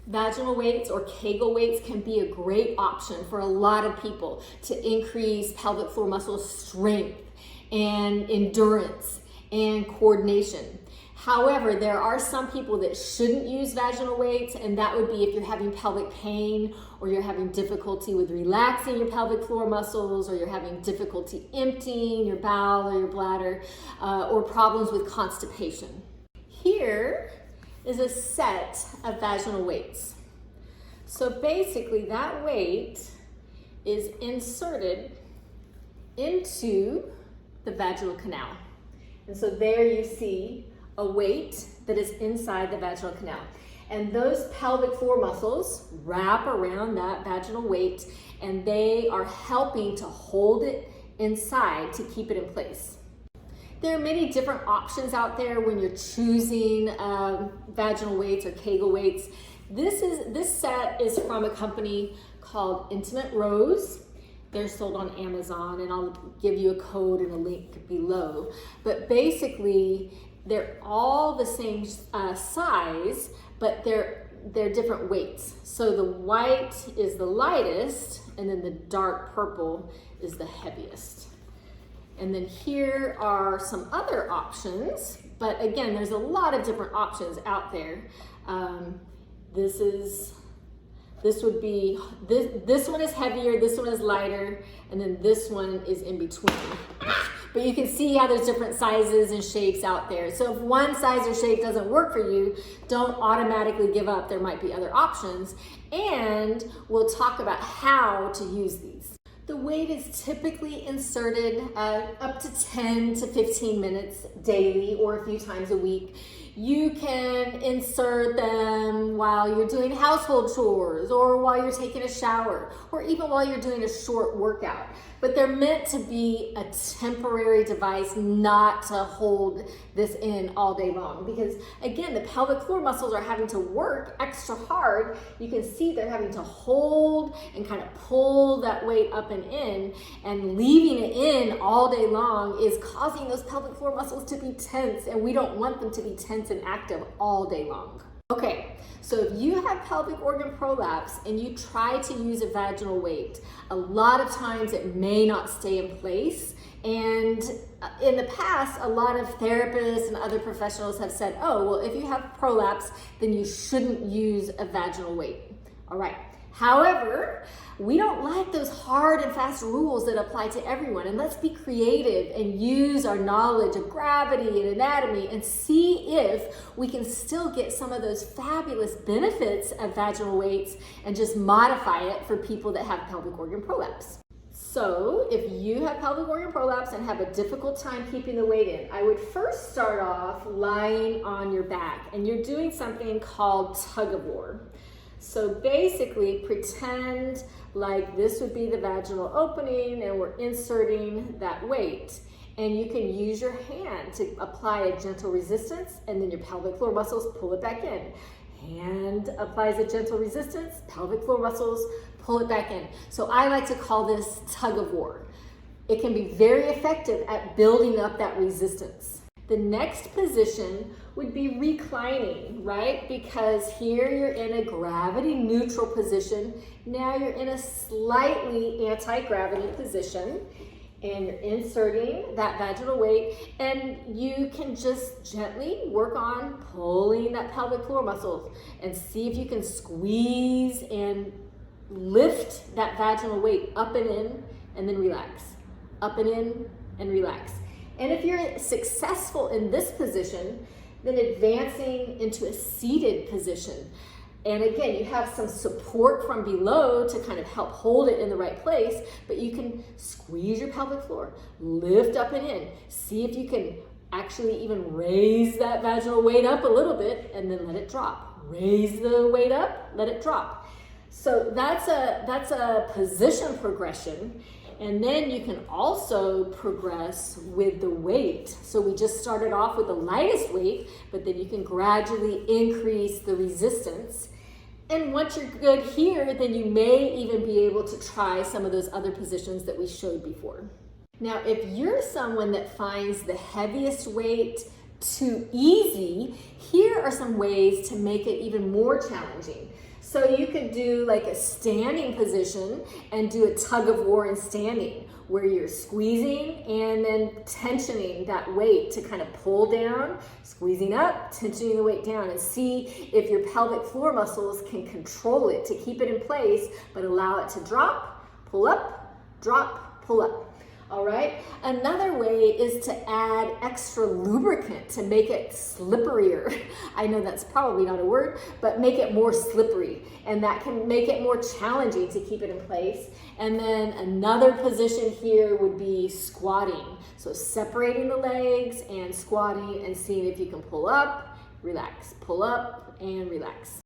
Vaginal weights or kegel weights can be a great option for a lot of people to increase pelvic floor muscle strength and endurance and coordination. However, there are some people that shouldn't use vaginal weights, and that would be if you're having pelvic pain, or you're having difficulty with relaxing your pelvic floor muscles, or you're having difficulty emptying your bowel or your bladder, or problems with constipation. Here is a set of vaginal weights. So basically that weight is inserted into the vaginal canal. And so there you see a weight that is inside the vaginal canal. And those pelvic floor muscles wrap around that vaginal weight, and they are helping to hold it inside to keep it in place. There are many different options out there when you're choosing vaginal weights or kegel weights. This set is from a company called Intimate Rose. They're sold on Amazon, and I'll give you a code and a link below. But basically, they're all the same size, but they're different weights. So the white is the lightest, and then the dark purple is the heaviest. And then here are some other options, but again, there's a lot of different options out there. This one is heavier, this one is lighter, and then this one is in between. But you can see how there's different sizes and shapes out there. So if one size or shape doesn't work for you, don't automatically give up. There might be other options. And we'll talk about how to use these. The weight is typically inserted up to 10 to 15 minutes daily or a few times a week. You can insert them while you're doing household chores, or while you're taking a shower, or even while you're doing a short workout. But they're meant to be a temporary device, not to hold this in all day long. Because again, the pelvic floor muscles are having to work extra hard. You can see they're having to hold and kind of pull that weight up and in, and leaving it in all day long is causing those pelvic floor muscles to be tense, and we don't want them to be tense and active all day long. Okay, so if you have pelvic organ prolapse and you try to use a vaginal weight, a lot of times it may not stay in place. And in the past, a lot of therapists and other professionals have said, oh, well, if you have prolapse, then you shouldn't use a vaginal weight. All right. However, we don't like those hard and fast rules that apply to everyone. And let's be creative and use our knowledge of gravity and anatomy and see if we can still get some of those fabulous benefits of vaginal weights and just modify it for people that have pelvic organ prolapse. So if you have pelvic organ prolapse and have a difficult time keeping the weight in, I would first start off lying on your back, and you're doing something called tug of war. So basically, pretend like this would be the vaginal opening and we're inserting that weight. And you can use your hand to apply a gentle resistance, and then your pelvic floor muscles pull it back in. Hand applies a gentle resistance, pelvic floor muscles pull it back in. So I like to call this tug of war. It can be very effective at building up that resistance. The next position would be reclining, right? Because here you're in a gravity neutral position. Now you're in a slightly anti-gravity position, and you're inserting that vaginal weight, and you can just gently work on pulling that pelvic floor muscle and see if you can squeeze and lift that vaginal weight up and in, and then relax. Up and in and relax. And if you're successful in this position, then advancing into a seated position. And again, you have some support from below to kind of help hold it in the right place, but you can squeeze your pelvic floor, lift up and in, see if you can actually even raise that vaginal weight up a little bit, and then let it drop. Raise the weight up, let it drop. So that's a position progression. And then you can also progress with the weight. So we just started off with the lightest weight, but then you can gradually increase the resistance. And once you're good here, then you may even be able to try some of those other positions that we showed before. Now, if you're someone that finds the heaviest weight too easy, here are some ways to make it even more challenging. So you could do like a standing position and do a tug of war in standing, where you're squeezing and then tensioning that weight to kind of pull down, squeezing up, tensioning the weight down, and see if your pelvic floor muscles can control it to keep it in place, but allow it to drop, pull up, drop, pull up. All right. Another way is to add extra lubricant to make it slipperier. I know that's probably not a word, but make it more slippery. And that can make it more challenging to keep it in place. And then another position here would be squatting. So separating the legs and squatting and seeing if you can pull up, relax, pull up and relax.